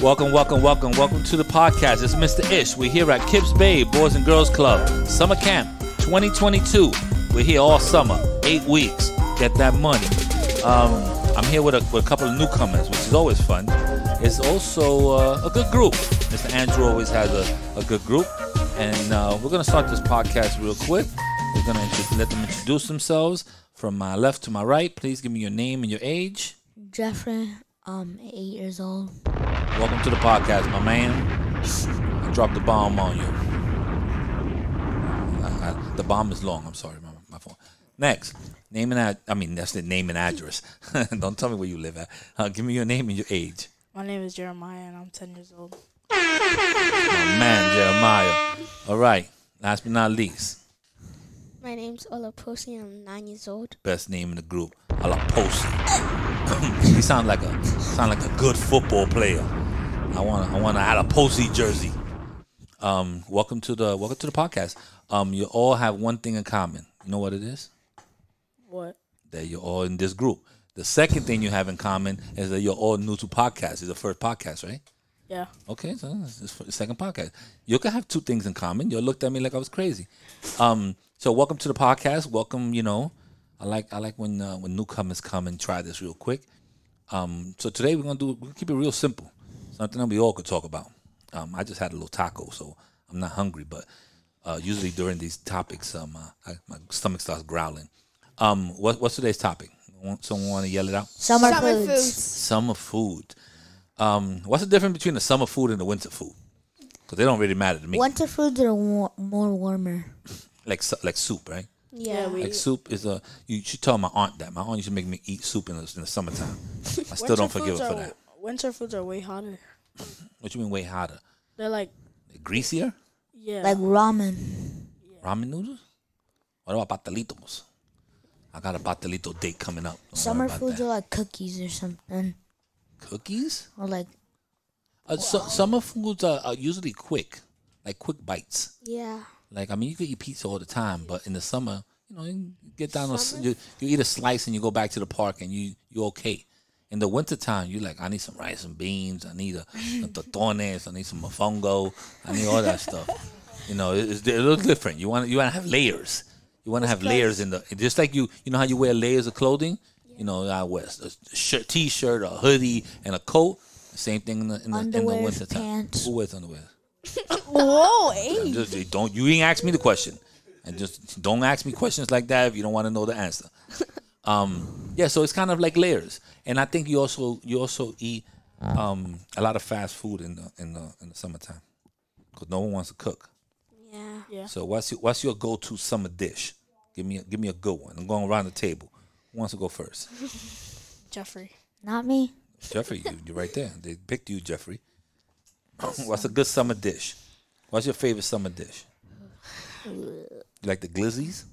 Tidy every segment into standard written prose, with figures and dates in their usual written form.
Welcome to the podcast. It's Mr. Ish. We're here at KIPS Bay Boys and Girls Club Summer Camp 2022. We're here all summer, 8 weeks. Get that money. I'm here with a couple of newcomers, which is always fun. It's also a good group. Mr. Andrew always has a good group. And we're going to start this podcast real quick. We're going to let them introduce themselves from my left to my right. Please give me your name and your age. Jeffrey, 8 years old. Welcome to the podcast, my man. I dropped the bomb on you. The bomb is long. I'm sorry, my phone. Next, that's the name and address. Don't tell me where you live at. Give me your name and your age. My name is Jeremiah, and I'm 10 years old. My man, Jeremiah. All right. Last but not least. My name's Olaposi, and I'm 9 years old. Best name in the group, Olaposi. He sound like a good football player. I want an Olaposi jersey. Welcome to the podcast. You all have one thing in common. You know what it is? What? That you're all in this group. The second thing you have in common is that you're all new to podcasts. It's the first podcast, right? Yeah. Okay, so it's the second podcast. You can have two things in common. You looked at me like I was crazy. So welcome to the podcast. Welcome. I like when newcomers come and try this real quick. So today we're gonna keep it real simple. Something that we all could talk about. I just had a little taco, so I'm not hungry. But usually during these topics, my stomach starts growling. What's today's topic? Someone want to yell it out? Summer foods. Summer food. What's the difference between the summer food and the winter food? Because they don't really matter to me. Winter foods are more warmer. Like soup, right? Yeah. Like soup is you should tell my aunt that. My aunt used to make me eat soup in the summertime. I still don't forgive her for that. Winter foods are way hotter. What you mean way hotter? They're like greasier? Yeah. Like ramen. Yeah. Ramen noodles? What about pastelitos? I got a pastelito date coming up. Summer foods are like cookies or something. Cookies? Or like... Summer foods are usually quick. Like quick bites. Yeah. Like, you could eat pizza all the time, but in the summer, you get down, you eat a slice and you go back to the park and you're okay. In the wintertime, you're like, I need some rice and beans. I need some totones. I need some mofongo. I need all that stuff. It's a little different. You want to have layers. You want to have layers in just like you know how you wear layers of clothing. I wear a t-shirt, a hoodie, and a coat. Same thing in the wintertime. Pants. Who wears underwear? Whoa, hey. You ain't ask me the question, and just don't ask me questions like that if you don't want to know the answer. So it's kind of like layers, and I think you also eat a lot of fast food in the summertime because no one wants to cook. Yeah. So what's your go-to summer dish? Give me a good one. I'm going around the table. Who wants to go first? Jeffrey. Not me. Jeffrey, you're right there. They picked you, Jeffrey. What's a good summer dish? What's your favorite summer dish? You like the glizzies?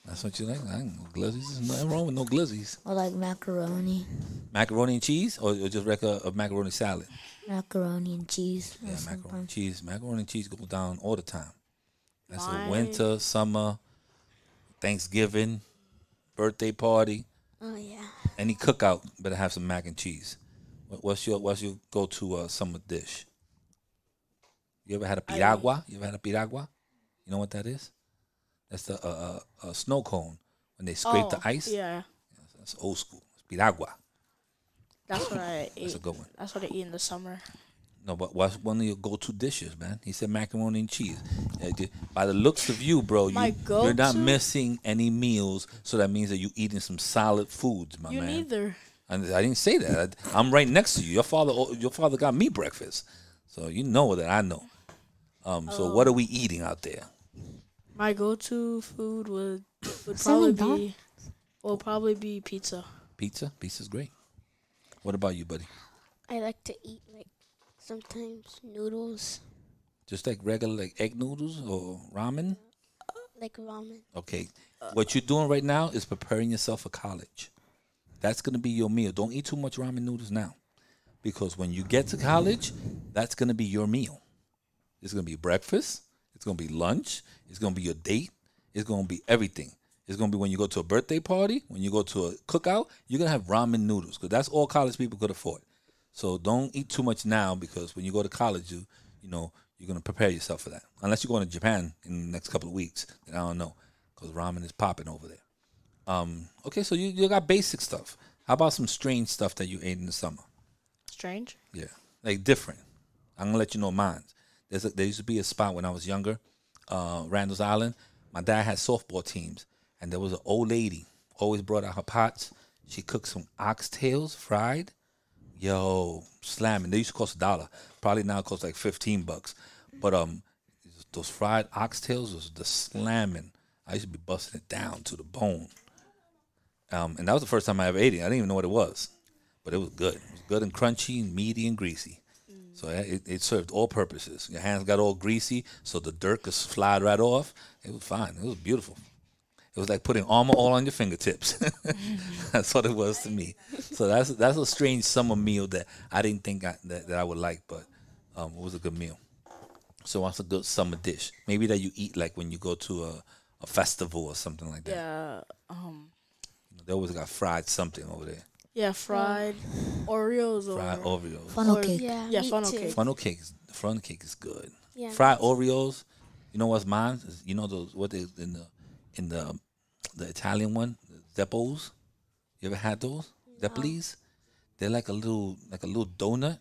That's what you like? I don't know glizzies. There's nothing wrong with no glizzies. Or like macaroni. Macaroni and cheese? Or just regular macaroni salad? Macaroni and cheese. Yeah, macaroni and cheese. Macaroni and cheese go down all the time. That's a winter, summer, Thanksgiving, birthday party. Oh, yeah. Any cookout better have some mac and cheese. What's your go-to summer dish? You ever had a piragua? You know what that is? That's a snow cone when they scrape the ice. Yeah. That's old school. It's piragua. That's what I eat. That's a good one. That's what I eat in the summer. No, but what's one of your go-to dishes, man? He said macaroni and cheese. By the looks of you, bro, you're not missing any meals, so that means that you're eating some solid foods, my man. You neither. I didn't say that. I'm right next to you. Your father got me breakfast, so you know that I know. So what are we eating out there? My go-to food would probably be pizza. Pizza? Pizza's great. What about you, buddy? I like to eat sometimes noodles. Just like regular egg noodles or ramen? Like ramen. Okay. What you're doing right now is preparing yourself for college. That's going to be your meal. Don't eat too much ramen noodles now. Because when you get to college, that's going to be your meal. It's going to be breakfast. It's going to be lunch. It's going to be your date. It's going to be everything. It's going to be when you go to a birthday party, when you go to a cookout, you're going to have ramen noodles because that's all college people could afford. So don't eat too much now because when you go to college, you know you're gonna prepare yourself for that. Unless you're going to Japan in the next couple of weeks, then I don't know because ramen is popping over there. Okay, so you got basic stuff. How about some strange stuff that you ate in the summer? Strange. Yeah, like different. I'm gonna let you know mine. There used to be a spot when I was younger, Randall's Island. My dad had softball teams, and there was an old lady always brought out her pots. She cooked some oxtails fried. Yo, slamming. They used to cost $1. Probably now it costs like $15. But those fried oxtails was the slamming. I used to be busting it down to the bone. And that was the first time I ever ate it. I didn't even know what it was, but it was good. It was good and crunchy, meaty and greasy. So it served all purposes. Your hands got all greasy, so the dirt could slide right off. It was fine. It was beautiful. It was like putting armor all on your fingertips. That's what it was to me. So that's a strange summer meal that I didn't think that I would like, but it was a good meal. So what's a good summer dish? Maybe that you eat like when you go to a festival or something like that. Yeah. They always got fried something over there. Yeah, fried Oreos or Fried Oreos. Funnel or- cake. Yeah, me funnel too. cake. Funnel cake is good. Yeah, Fried Oreos. You know what's mine? You know those what they in the Italian one, the Zeppos. You ever had those? Zeppelis? They're like a little donut.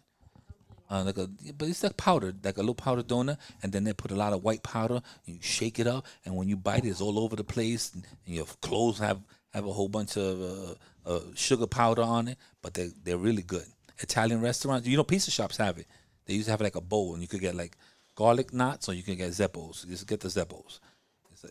But it's like powdered, like a little powdered donut, and then they put a lot of white powder. And you shake it up, and when you bite it, it's all over the place, and your clothes have a whole bunch of sugar powder on it. But they're really good. Italian restaurants, pizza shops have it. They used to have like a bowl, and you could get like garlic knots, or you can get Zeppos. Just get the Zeppos.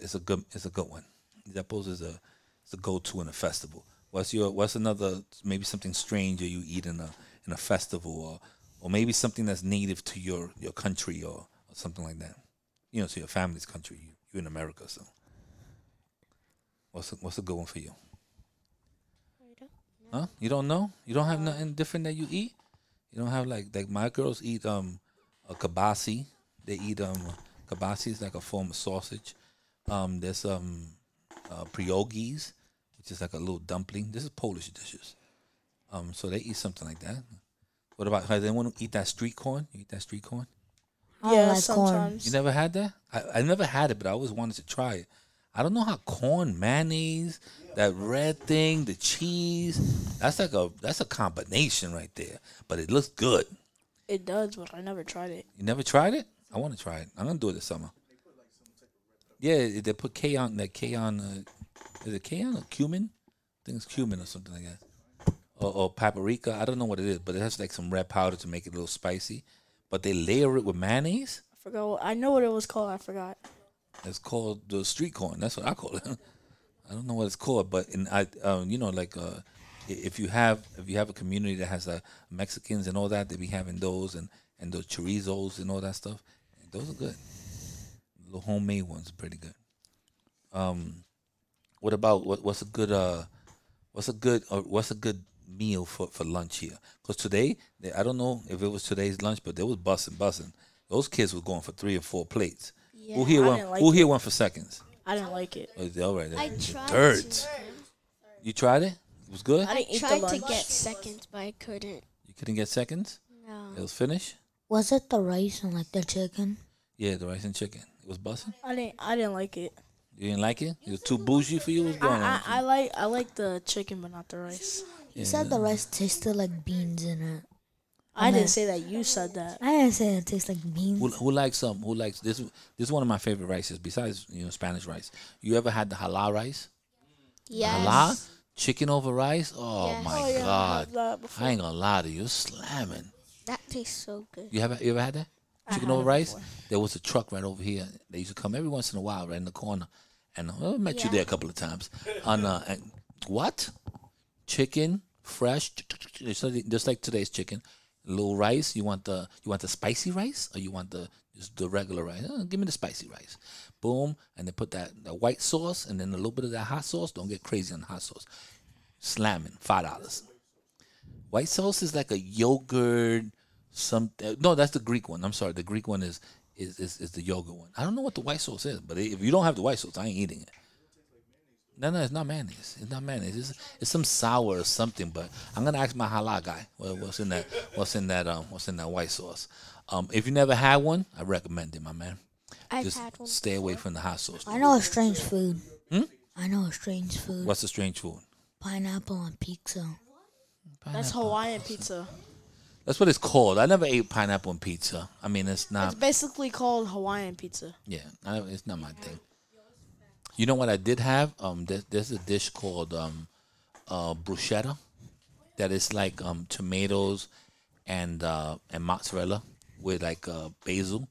It's a good one. Zeppos is a go-to in a festival. What's another maybe something strange that you eat in a festival or maybe something that's native to your country or something like that. To your family's country. You're in America, so what's a good one for you? Huh? You don't know? You don't have nothing different that you eat? You don't have like my girls eat a kibasi. They eat kibasi is like a form of sausage. There's pierogies, which is like a little dumpling. This is Polish dishes. So they eat something like that. What about has anyone eat that street corn? You eat that street corn? I Yeah, like corn. sometimes. You never had that? I never had it, but I always wanted to try it. I don't know how corn, mayonnaise, that red thing, the cheese, that's a combination right there. But it looks good. It does, but I never tried it. You never tried it? I want to try it. I'm gonna do it this summer. Yeah, they put K on that K on. Is it K on or cumin? I think it's cumin or something like that. Or paprika. I don't know what it is, but it has like some red powder to make it a little spicy. But they layer it with mayonnaise. I forgot. I know what it was called. I forgot. It's called the street corn. That's what I call it. I don't know what it's called, but if you have a community that has Mexicans and all that, they be having those and those chorizos and all that stuff. Those are good. The homemade ones are pretty good. What about what's a good meal for lunch here? Because today, I don't know if it was today's lunch, but they was busting. Those kids were going for 3 or 4 plates. Yeah. Who here I went? didn't like Who it. here went for seconds? I didn't like it. Oh, all right. I tried Dirt. to. You tried it? It was good. I didn't eat the Tried to lunch. get seconds, but I couldn't. You couldn't get seconds. It No. was finished. Was it the rice and like the chicken? Yeah, the rice and chicken. It was busting. I didn't like it. You didn't like it? It was too bougie for you. What's going on? I like the chicken, but not the rice. You said the rice tasted like beans in it. I Okay. didn't say that. You said that. I didn't say it tastes like beans. Who likes Who likes this? This is one of my favorite rices. Besides Spanish rice. You ever had the halal rice? Yes. Halal chicken over rice. Oh Yes. my Oh, yeah, I god! had that before. I ain't gonna lie to you. You're slamming. That tastes so good. You ever had that? Chicken had over it rice? before. There was a truck right over here. They used to come every once in a while, right in the corner. And I met you Yeah. there a couple of times. And what? Chicken, fresh, just like today's chicken. A little rice. You want the spicy rice, or you want just the regular rice? Give me the spicy rice. Boom, and they put that white sauce, and then a little bit of that hot sauce. Don't get crazy on the hot sauce. Slamming, $5. White sauce is like a yogurt. No, that's the Greek one. I'm sorry, the Greek one is the yogurt one. I don't know what the white sauce is, but if you don't have the white sauce, I ain't eating it. No, it's not mayonnaise. It's not mayonnaise. It's some sour or something. But I'm gonna ask my halal guy. What's in that? What's in that white sauce? If you never had one, I recommend it, my man. I've Just had one. stay away from the hot sauce. I know a strange food. Hmm? I know a strange food. What's a strange food? Pineapple on pizza. That's Hawaiian pizza. That's what it's called. I never ate pineapple on pizza. I mean, it's not. It's basically called Hawaiian pizza. Yeah, it's not my thing. You know what I did have? There's a dish called bruschetta that is like tomatoes and mozzarella with like basil.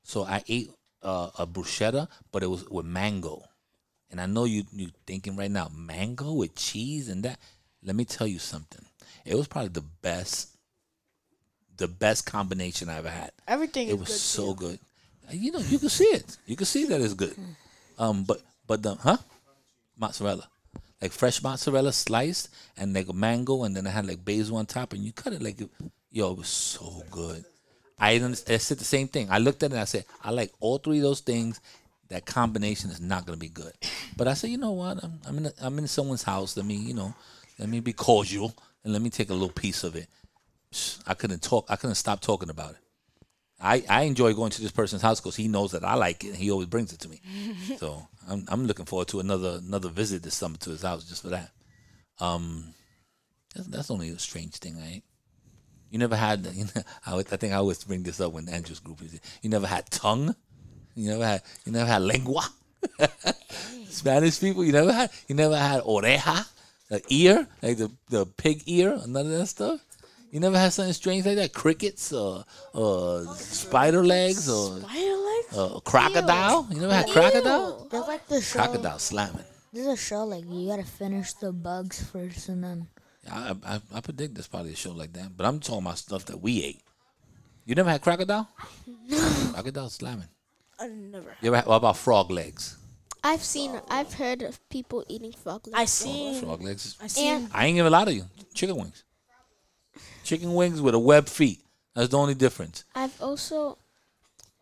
So I ate a bruschetta, but it was with mango. And I know you thinking right now, mango with cheese and that. Let me tell you something. It was probably the best combination I ever had. Everything It is was good. so good. You know, you can see it. You can see that it's good. But the mozzarella, like fresh mozzarella sliced and like a mango, and then I had like basil on top, and you cut it like, yo, it was so good. I said the same thing. I looked at it and I said, I like all three of those things. That combination is not gonna be good. But I said, you know what? I'm in someone's house. Let me be cordial and let me take a little piece of it. I couldn't talk. I couldn't stop talking about it. I enjoy going to this person's house because he knows that I like it and he always brings it to me. So I'm looking forward to another visit this summer to his house just for that. That's only a strange thing I ate. You never had. I think I always bring this up when Andrew's group is. You never had tongue. You never had lengua. Spanish people. You never had oreja, the ear, like the pig ear, none of that stuff. You never had something strange like that? Crickets or spider legs or Spider legs? crocodile? You never had crocodile? There's like the show. Crocodile slamming. There's a show like you gotta finish the bugs first and then. I predict there's probably a show like that. But I'm talking about stuff that we ate. You never had crocodile? Crocodile slamming. I never. You ever had, what about frog legs? I've heard of people eating frog legs. I seen. Frog legs. I seen. I ain't gonna lie to you. Chicken wings. Chicken wings with a webbed feet. That's the only difference. I've also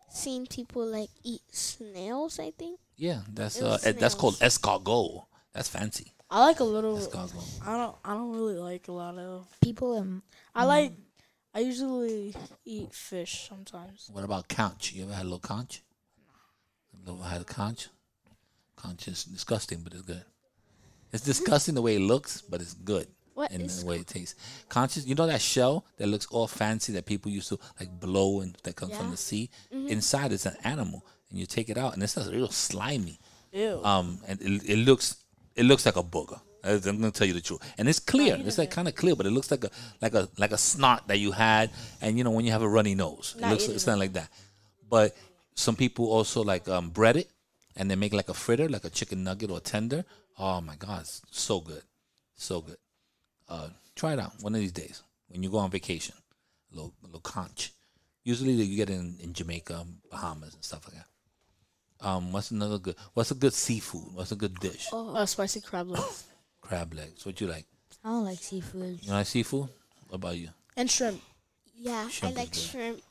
seen people like eat snails. I think. Yeah, that's Snails. called escargot. That's fancy. I like a little. Escargot. I don't really like a lot of. People in I usually eat fish sometimes. What about conch? You ever had a little conch? Never had a conch? Conch is disgusting, but it's good. It's disgusting the way it looks, but it's good. What in is the way it tastes. Conch is, you know that shell that looks all fancy that people used to like blow and that comes from the sea? Inside it's an animal, and you take it out, and it's real slimy. Ew. And it looks like a booger. I'm gonna tell you the truth, and it's clear. It's like kind of clear, but it looks like a snot that you had, and you know when you have a runny nose, it's kind of like that. But some people also like bread it, and they make like a fritter, like a chicken nugget or tender. Oh my God, it's so good, so good. Try it out one of these days when you go on vacation. A little conch. Usually you get it in Jamaica, Bahamas, and stuff like that. What's a good seafood? What's a good dish? Spicy crab legs Crab legs. What you like? I don't like seafood. You like seafood? What about you? and shrimp. Yeah, Shrimp I is like good. shrimp.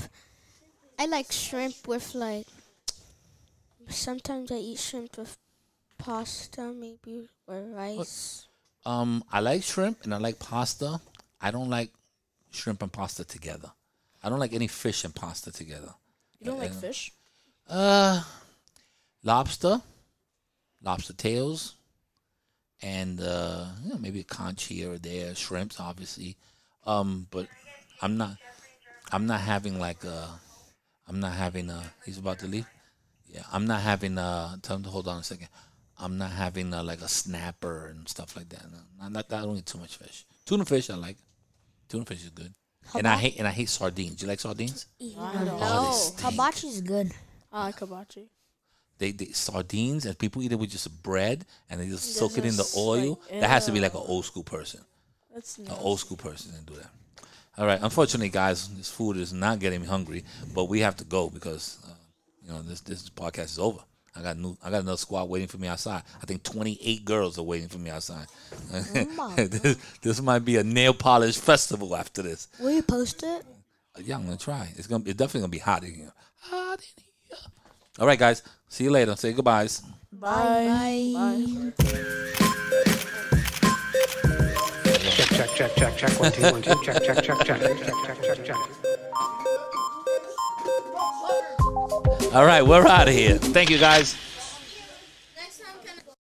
I like shrimp with like. Sometimes I eat shrimp with pasta, maybe or rice. I like shrimp and I like pasta. I don't like shrimp and pasta together. I don't like any fish and pasta together. You don't like fish? Lobster tails, and maybe a conch here or there. Shrimps, obviously. But I'm not having like I'm not having he's about to leave. Yeah, I'm not having tell him to hold on a second. I'm not having like a snapper and stuff like that. No, I don't eat too much fish. Tuna fish I like. Tuna fish is good. And I hate sardines. You like sardines? I don't. Oh, they stink. Hibachi's good. I like hibachi. They sardines and people eat it with just bread and they just soak it in the just oil. like, That has to be like an old school person. That's An old school person and do that. All right. Unfortunately, guys, this food is not getting me hungry, but we have to go because this podcast is over. I got another squad waiting for me outside. I think 28 girls are waiting for me outside. This might be a nail polish festival after this. Will you post it? Yeah, I'm gonna try. It's definitely gonna be hot in here. Hot in here. All right, guys. See you later. Say goodbyes. Bye. Bye. Check. 1, 2, 1, 2. Check. All right, we're out of here. Thank you, guys.